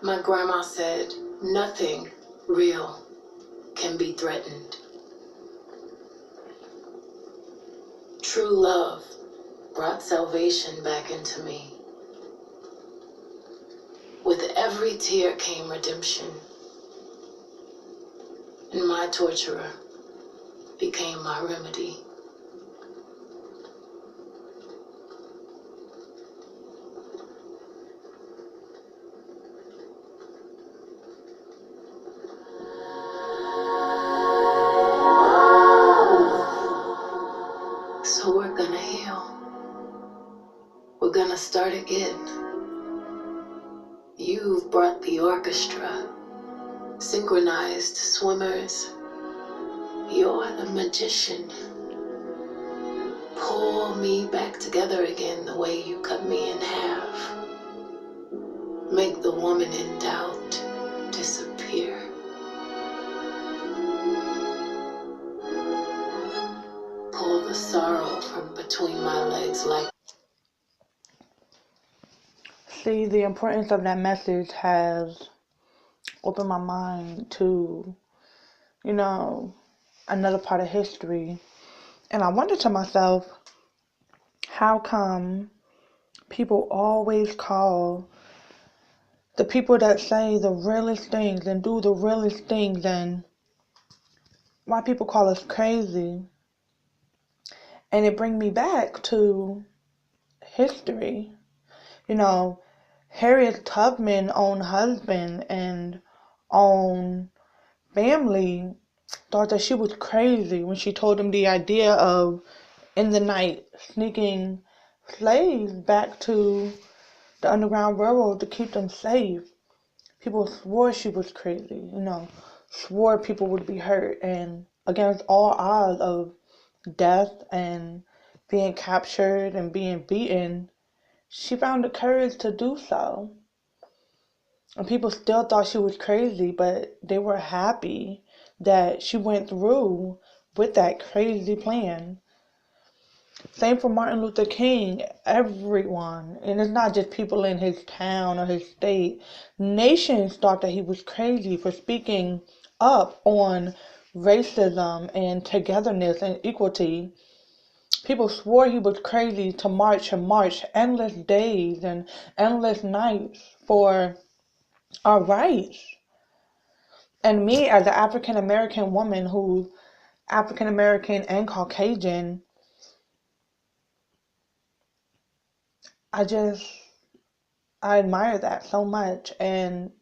My grandma said, nothing real can be threatened. True love brought salvation back into me. With every tear came redemption, and my torturer became my remedy. So we're gonna heal. We're gonna start again. You've brought the orchestra, synchronized swimmers. You're the magician. Pull me back together again the way you cut me in half. Make the woman in doubt disappear. Pull the sorrow from between my legs like... See, the importance of that message has opened my mind to, another part of history. And I wondered to myself, how come people always call the people that say the realest things and do the realest things, and why people call us crazy? And it brings me back to history. Harriet Tubman's own husband and own family thought that she was crazy when she told him the idea of, in the night, sneaking slaves back to the Underground Railroad to keep them safe. People swore she was crazy, swore people would be hurt, and against all odds of death and being captured and being beaten, she found the courage to do so. And people still thought she was crazy, but they were happy that she went through with that crazy plan. Same for Martin Luther King. Everyone, and it's not just people in his town or his state, nations thought that he was crazy for speaking up on racism and togetherness and equality. People swore he was crazy to march endless days and endless nights for our rights. And me, as an African American woman who's African American and Caucasian, I admire that so much. And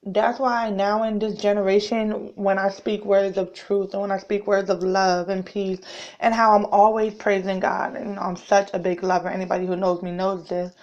that's why now in this generation, when I speak words of truth and when I speak words of love and peace, and how I'm always praising God, and I'm such a big lover. Anybody who knows me knows this.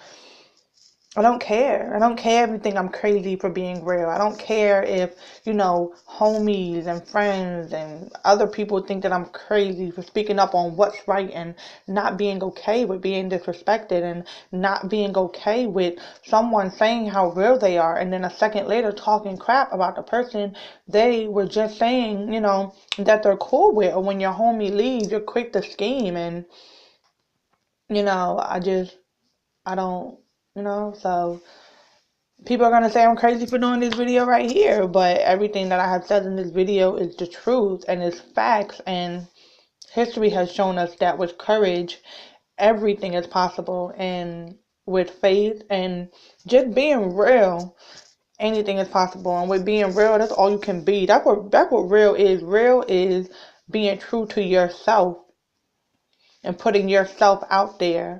I don't care. I don't care if you think I'm crazy for being real. I don't care if, homies and friends and other people think that I'm crazy for speaking up on what's right and not being okay with being disrespected and not being okay with someone saying how real they are and then a second later talking crap about the person they were just saying, that they're cool with. Or when your homie leaves, you're quick to scheme. And, I don't, so people are going to say I'm crazy for doing this video right here, but everything that I have said in this video is the truth and it's facts, and history has shown us that with courage, everything is possible, and with faith and just being real, anything is possible. And with being real, that's all you can be. That's what real is. Real is being true to yourself and putting yourself out there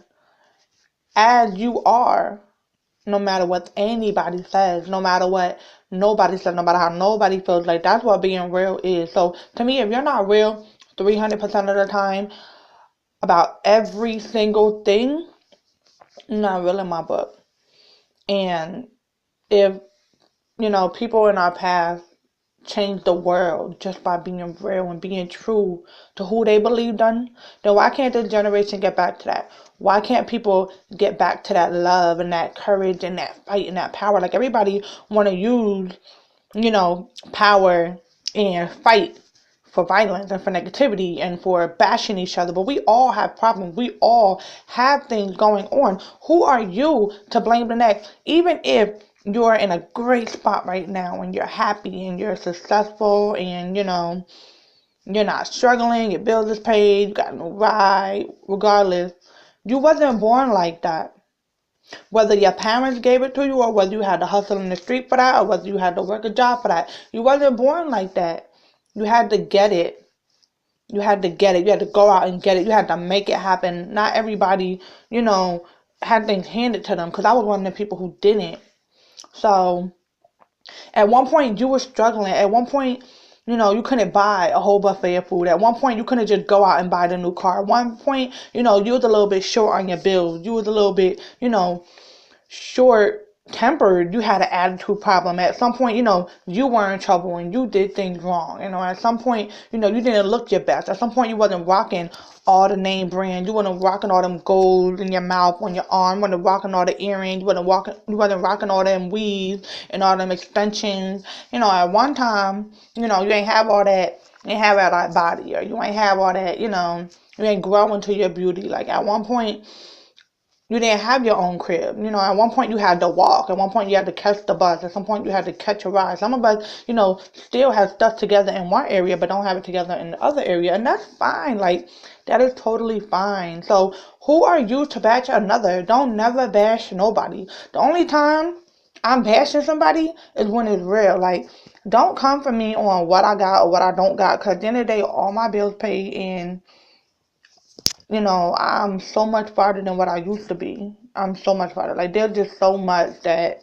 as you are. No matter what anybody says, no matter what nobody says, no matter how nobody feels, like that's what being real is. So to me, if you're not real 300% of the time about every single thing, you're not real in my book. And if, people in our past change the world just by being real and being true to who they believed in, then why can't this generation get back to that? Why can't people get back to that love and that courage and that fight and that power? Like, everybody want to use, power and fight for violence and for negativity and for bashing each other. But we all have problems. We all have things going on. Who are you to blame the next? Even if you're in a great spot right now and you're happy and you're successful and, you're not struggling, your bills is paid, you got no ride, regardless, you wasn't born like that. Whether your parents gave it to you or whether you had to hustle in the street for that or whether you had to work a job for that, you wasn't born like that. You had to get it. You had to get it. You had to go out and get it. You had to make it happen. Not everybody, had things handed to them, because I was one of the people who didn't. So at one point you were struggling. At one point, you couldn't buy a whole buffet of food. At one point, you couldn't just go out and buy the new car. At one point, you was a little bit short on your bills. You was a little bit, short tempered. You had an attitude problem. At some point, you were in trouble and you did things wrong. At some point, you didn't look your best. At some point, you wasn't rocking all the name brand. You wasn't rocking all them gold in your mouth, on your arm. You wasn't rocking all the earrings. You wasn't rocking all them weaves and all them extensions. At one time, you ain't have all that. You ain't have all that body, or you ain't have all that. You ain't grow into your beauty. Like at one point, you didn't have your own crib. At one point you had to walk. At one point you had to catch the bus. At some point you had to catch a ride. Some of us, still have stuff together in one area but don't have it together in the other area. And that's fine. Like, that is totally fine. So who are you to bash another? Don't never bash nobody. The only time I'm bashing somebody is when it's real. Like, don't come for me on what I got or what I don't got. Because at the end of the day, all my bills paid, and I'm so much farther than what I used to be. I'm so much farther. Like, there's just so much that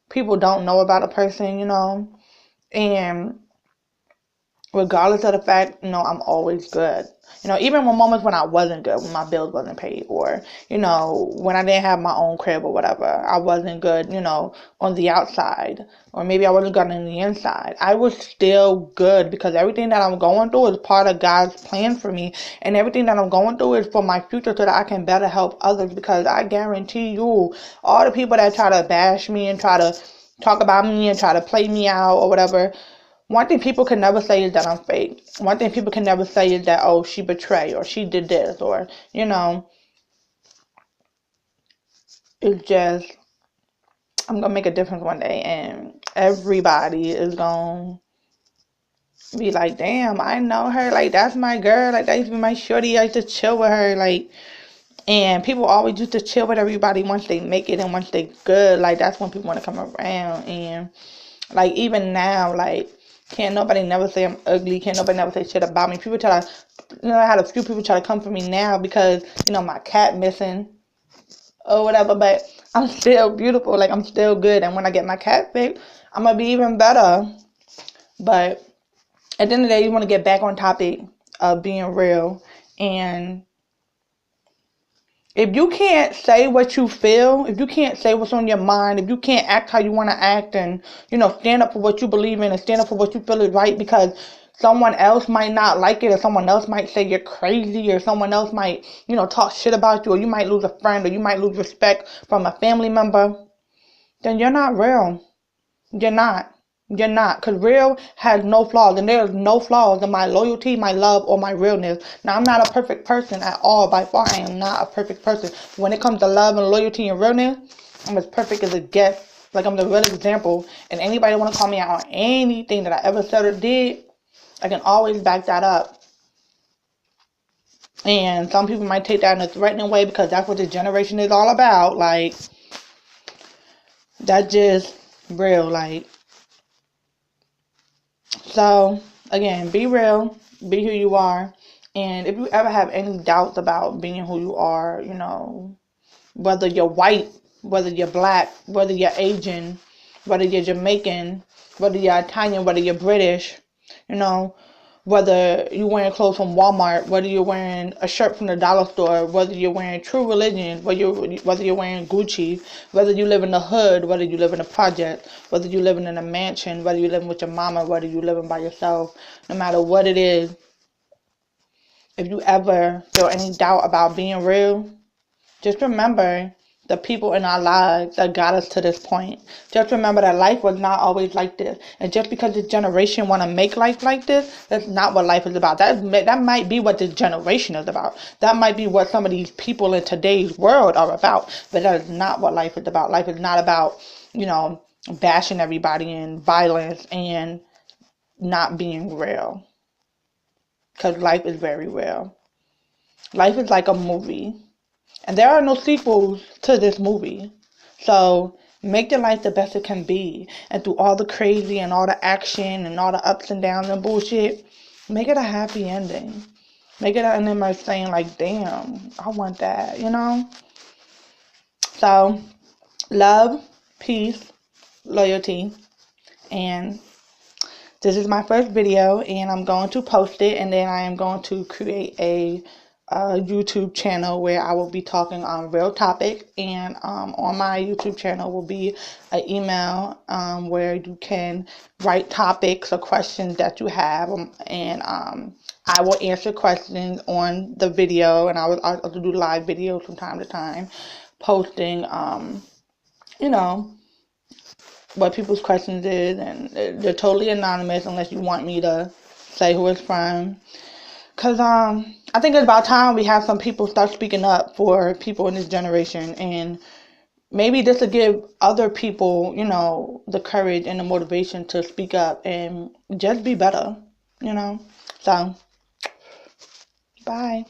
people don't know about a person, and regardless of the fact, I'm always good. Even when moments when I wasn't good, when my bills wasn't paid, or, when I didn't have my own crib or whatever, I wasn't good, on the outside, or maybe I wasn't good on the inside. I was still good, because everything that I'm going through is part of God's plan for me, and everything that I'm going through is for my future so that I can better help others, because I guarantee you, all the people that try to bash me and try to talk about me and try to play me out or whatever, one thing people can never say is that I'm fake. One thing people can never say is that, oh, she betrayed, or she did this, or, it's just, I'm going to make a difference one day, and everybody is going to be like, damn, I know her. Like, that's my girl. Like, that used to be my shorty. I used to chill with her. Like, and people always used to chill with everybody once they make it and once they good. Like, that's when people want to come around. And, like, even now, like, can't nobody never say I'm ugly. Can't nobody never say shit about me. People try to, I had a few people try to come for me now because, my cat missing or whatever. But I'm still beautiful. Like, I'm still good. And when I get my cat fixed, I'm going to be even better. But at the end of the day, you want to get back on topic of being real. And if you can't say what you feel, if you can't say what's on your mind, if you can't act how you want to act and, stand up for what you believe in and stand up for what you feel is right, because someone else might not like it, or someone else might say you're crazy, or someone else might, talk shit about you, or you might lose a friend, or you might lose respect from a family member, then you're not real. You're not. You're not. Because real has no flaws. And there's no flaws in my loyalty, my love, or my realness. Now, I'm not a perfect person at all. By far, I am not a perfect person. When it comes to love and loyalty and realness, I'm as perfect as a guest. Like, I'm the real example. And anybody want to call me out on anything that I ever said or did, I can always back that up. And some people might take that in a threatening way, because that's what this generation is all about. Like, that's just real. Like, so, again, be real, be who you are, and if you ever have any doubts about being who you are, whether you're white, whether you're black, whether you're Asian, whether you're Jamaican, whether you're Italian, whether you're British, whether you're wearing clothes from Walmart, whether you're wearing a shirt from the dollar store, whether you're wearing True Religion, whether you're wearing Gucci, whether you live in the hood, whether you live in a project, whether you're living in a mansion, whether you're living with your mama, whether you're living by yourself, no matter what it is, if you ever feel any doubt about being real, just remember the people in our lives that got us to this point. Just remember that life was not always like this. And just because this generation want to make life like this, that's not what life is about. That might be what this generation is about. That might be what some of these people in today's world are about. But that is not what life is about. Life is not about, bashing everybody and violence and not being real. Because life is very real. Life is like a movie. And there are no sequels to this movie. So make your life the best it can be. And through all the crazy and all the action and all the ups and downs and bullshit, make it a happy ending. Make it an ending by saying like, damn, I want that, So love, peace, loyalty, and this is my first video, and I'm going to post it, and then I am going to create a YouTube channel where I will be talking on real topics, and on my YouTube channel will be an email where you can write topics or questions that you have, and I will answer questions on the video, and I'll do live videos from time to time, posting, what people's questions is, and they're totally anonymous unless you want me to say who it's from. Because I think it's about time we have some people start speaking up for people in this generation, and maybe this will give other people, the courage and the motivation to speak up and just be better, So, bye.